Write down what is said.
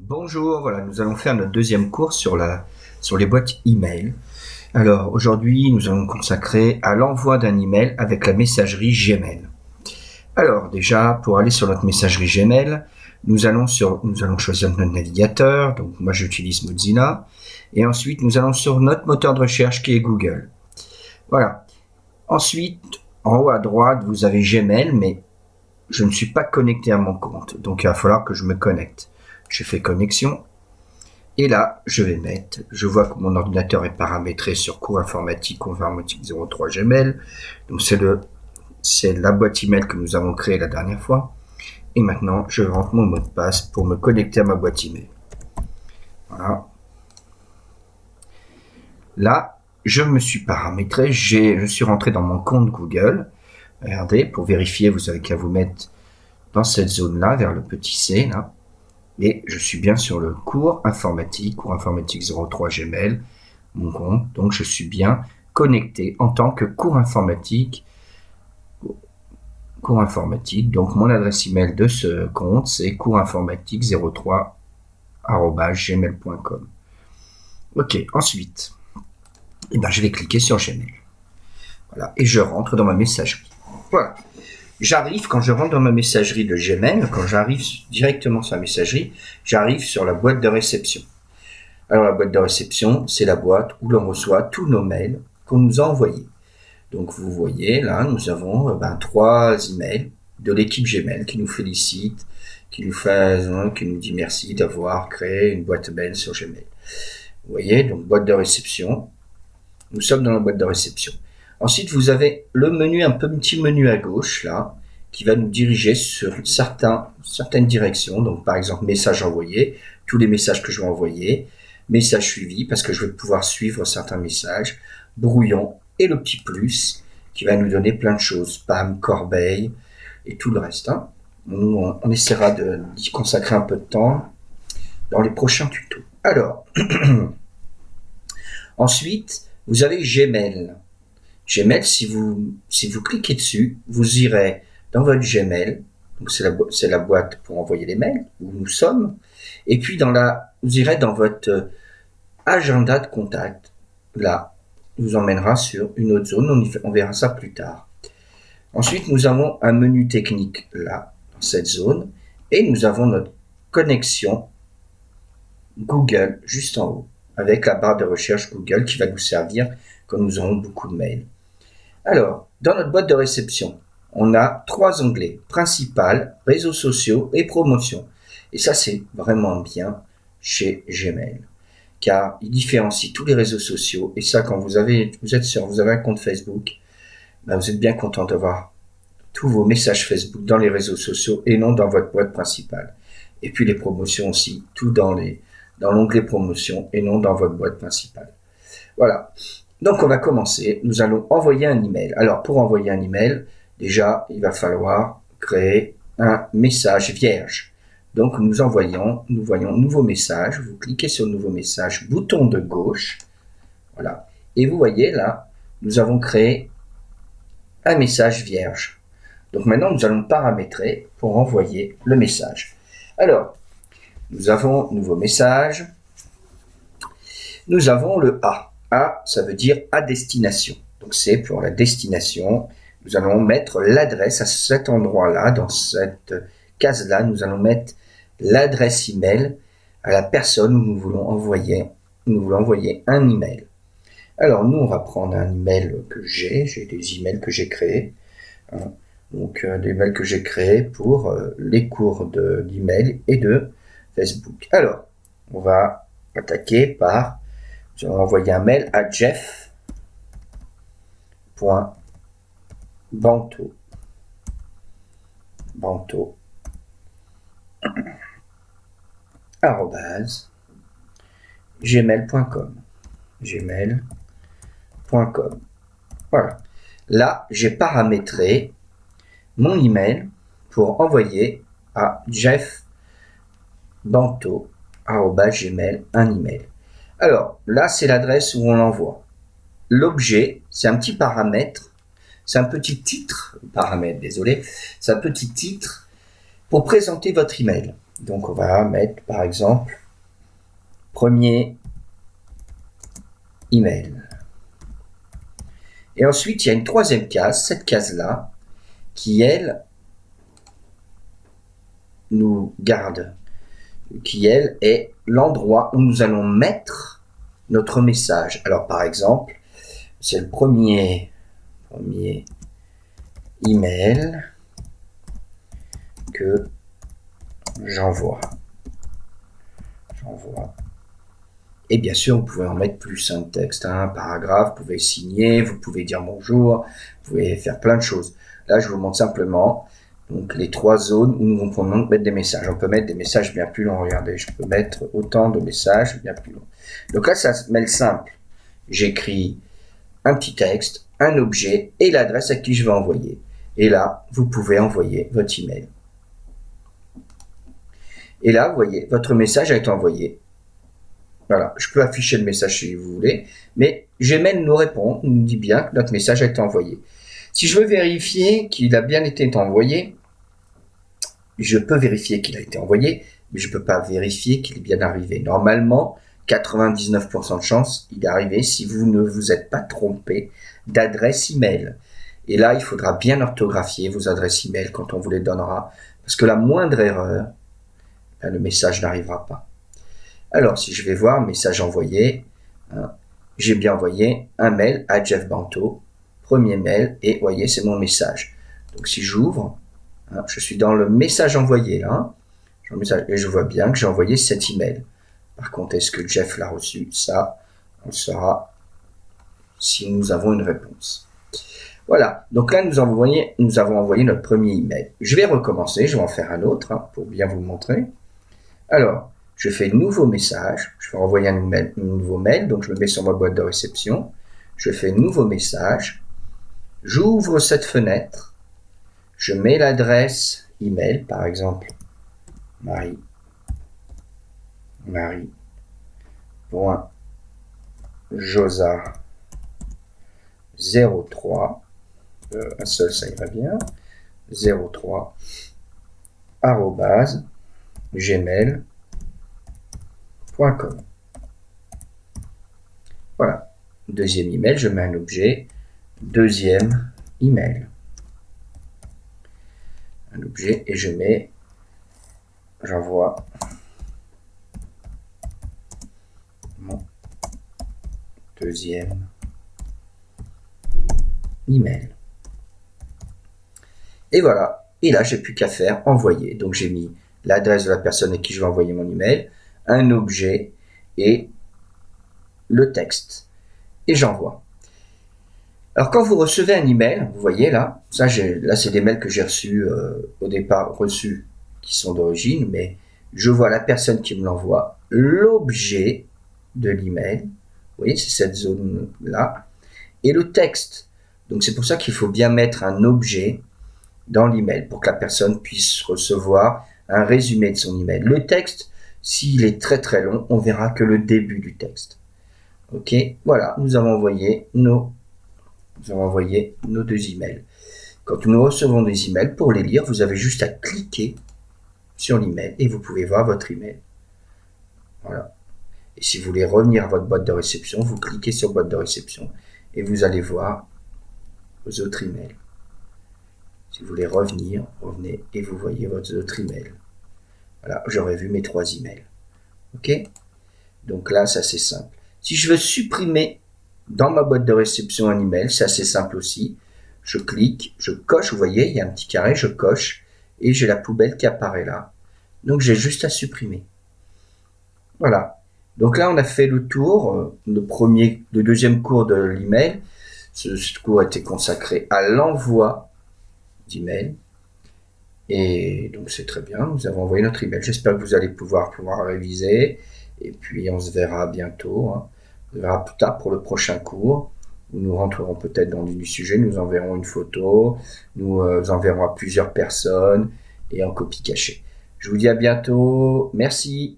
Bonjour, voilà, nous allons faire notre deuxième cours sur les boîtes email. Alors aujourd'hui, nous allons consacrer à l'envoi d'un email avec la messagerie Gmail. Alors déjà, pour aller sur notre messagerie Gmail, nous allons choisir notre navigateur. Donc moi, j'utilise Mozilla, et ensuite nous allons sur notre moteur de recherche qui est Google. Voilà. Ensuite, en haut à droite, vous avez Gmail, mais je ne suis pas connecté à mon compte, donc il va falloir que je me connecte. Je fais connexion. Et là, je vois que mon ordinateur est paramétré sur cours informatique 03 Gmail. Donc c'est la boîte email que nous avons créée la dernière fois. Et maintenant, je rentre mon mot de passe pour me connecter à ma boîte email. Voilà. Là, je me suis paramétré, je suis rentré dans mon compte Google. Regardez, pour vérifier, vous avez qu'à vous mettre dans cette zone-là, vers le petit C, là. Et je suis bien sur le cours informatique 03 Gmail, mon compte. Donc je suis bien connecté en tant que cours informatique. Donc mon adresse email de ce compte, c'est courinformatique03@gmail.com. Ok, ensuite, je vais cliquer sur Gmail. Voilà, et je rentre dans ma messagerie. Voilà. Quand je rentre dans ma messagerie de Gmail, quand j'arrive directement sur la messagerie, j'arrive sur la boîte de réception. Alors la boîte de réception, c'est la boîte où l'on reçoit tous nos mails qu'on nous a envoyés. Donc vous voyez, là, nous avons 3 emails de l'équipe Gmail qui nous félicite, qui nous dit merci d'avoir créé une boîte mail sur Gmail. Vous voyez, donc boîte de réception. Nous sommes dans la boîte de réception. Ensuite, vous avez le menu, un petit menu à gauche, là, qui va nous diriger sur certaines directions. Donc, par exemple, message envoyé, tous les messages que je vais envoyer, message suivi, parce que je vais pouvoir suivre certains messages, brouillon, et le petit plus, qui va nous donner plein de choses, spam, corbeille, et tout le reste. Nous, on essaiera d'y consacrer un peu de temps dans les prochains tutos. Alors, ensuite, vous avez Gmail. Gmail, si vous cliquez dessus, vous irez dans votre Gmail, donc c'est la boîte pour envoyer les mails, où nous sommes, et puis vous irez dans votre agenda de contact. Là, vous emmènera sur une autre zone, on verra ça plus tard. Ensuite, nous avons un menu technique là, dans cette zone, et nous avons notre connexion Google juste en haut, avec la barre de recherche Google qui va nous servir quand nous aurons beaucoup de mails. Alors, dans notre boîte de réception, on a 3 onglets, principal, réseaux sociaux et promotion. Et ça, c'est vraiment bien chez Gmail, car il différencie tous les réseaux sociaux. Et ça, quand vous êtes sûr, vous avez un compte Facebook, vous êtes bien content d'avoir tous vos messages Facebook dans les réseaux sociaux et non dans votre boîte principale. Et puis les promotions aussi, tout dans l'onglet promotion et non dans votre boîte principale. Voilà. Donc on va commencer, nous allons envoyer un email. Alors pour envoyer un email, déjà il va falloir créer un message vierge. Donc nous voyons nouveau message, vous cliquez sur nouveau message, bouton de gauche, voilà. Et vous voyez là, nous avons créé un message vierge. Donc maintenant nous allons paramétrer pour envoyer le message. Alors, nous avons nouveau message, nous avons le A. A, ça veut dire à destination. Donc c'est pour la destination. Nous allons mettre l'adresse à cet endroit-là, dans cette case-là, nous allons mettre l'adresse email à la personne où nous voulons envoyer un email. Alors nous, on va prendre un email que j'ai des emails que j'ai créés. Donc des emails que j'ai créés pour les cours d'email et de Facebook. Alors, on va attaquer par je vais envoyer un mail à jeff.banto @gmail.com. Voilà. Là, j'ai paramétré mon email pour envoyer à jeff.banto@gmail un email. Alors, là, c'est l'adresse où on l'envoie. L'objet, c'est un petit paramètre, c'est un petit titre pour présenter votre email. Donc on va mettre par exemple premier email. Et ensuite il y a une troisième case, cette case-là, qui elle nous garde, qui elle est l'endroit où nous allons mettre notre message. Alors par exemple, c'est le premier email que j'envoie. Et bien sûr, vous pouvez en mettre plus un texte, un paragraphe, vous pouvez signer, vous pouvez dire bonjour, vous pouvez faire plein de choses. Là, je vous montre simplement donc les trois zones où nous pouvons mettre des messages. On peut mettre des messages bien plus longs. Regardez, je peux mettre autant de messages bien plus longs. Donc là, ça se mêle simple. J'écris un petit texte, un objet et l'adresse à qui je vais envoyer. Et là, vous pouvez envoyer votre email. Et là, vous voyez, votre message a été envoyé. Voilà, je peux afficher le message si vous voulez, mais Gmail nous répond, nous dit bien que notre message a été envoyé. Si je veux vérifier qu'il a bien été envoyé, je peux vérifier qu'il a été envoyé, mais je ne peux pas vérifier qu'il est bien arrivé. Normalement, 99% de chance, il est arrivé si vous ne vous êtes pas trompé d'adresse email. Et là, il faudra bien orthographier vos adresses email quand on vous les donnera, parce que la moindre erreur, le message n'arrivera pas. Alors, si je vais voir message envoyé, j'ai bien envoyé un mail à Jeff Banto, premier mail, et vous voyez, c'est mon message. Donc, si j'ouvre, je suis dans le message envoyé, là, et je vois bien que j'ai envoyé cet email. Par contre, est-ce que Jeff l'a reçu? Ça, on le saura si nous avons une réponse. Voilà, donc là, nous avons envoyé notre premier email. Je vais recommencer, je vais en faire un autre, pour bien vous montrer. Alors, je fais nouveau message, je vais envoyer un nouveau mail, donc je le mets sur ma boîte de réception. Je fais nouveau message, j'ouvre cette fenêtre, je mets l'adresse email, par exemple, marie.josa03, un seul ça ira bien, 03, @gmail.com. Voilà. Deuxième email, je mets un objet. Deuxième email. Un objet et j'envoie mon deuxième email. Et voilà. Et là, j'ai plus qu'à faire envoyer. Donc, j'ai mis l'adresse de la personne à qui je vais envoyer mon email, un objet et le texte. Et j'envoie. Alors, quand vous recevez un email, vous voyez là, là c'est des mails que j'ai reçus au départ, qui sont d'origine, mais je vois la personne qui me l'envoie, l'objet de l'email, vous voyez, c'est cette zone-là, et le texte. Donc, c'est pour ça qu'il faut bien mettre un objet dans l'email pour que la personne puisse recevoir un résumé de son email. Le texte, s'il est très très long, on verra que le début du texte. Ok, voilà, nous avons envoyé nos deux emails. Quand nous recevons des emails, pour les lire, vous avez juste à cliquer sur l'email et vous pouvez voir votre email. Voilà. Et si vous voulez revenir à votre boîte de réception, vous cliquez sur boîte de réception et vous allez voir vos autres emails. Si vous voulez revenir, revenez et vous voyez votre autre email. Voilà, j'aurais vu mes 3 emails. Ok? Donc là, c'est assez simple. Si je veux supprimer dans ma boîte de réception un email, c'est assez simple aussi. Je clique, je coche, vous voyez, il y a un petit carré, je coche et j'ai la poubelle qui apparaît là. Donc j'ai juste à supprimer. Voilà. Donc là, on a fait le tour, le deuxième cours de l'email. Ce cours a été consacré à l'envoi d'email. Et donc c'est très bien, nous avons envoyé notre email. J'espère que vous allez pouvoir réviser. Et puis on se verra bientôt. On se verra plus tard pour le prochain cours, où nous rentrerons peut-être dans du sujet, nous enverrons une photo, nous enverrons à plusieurs personnes et en copie cachée. Je vous dis à bientôt, merci.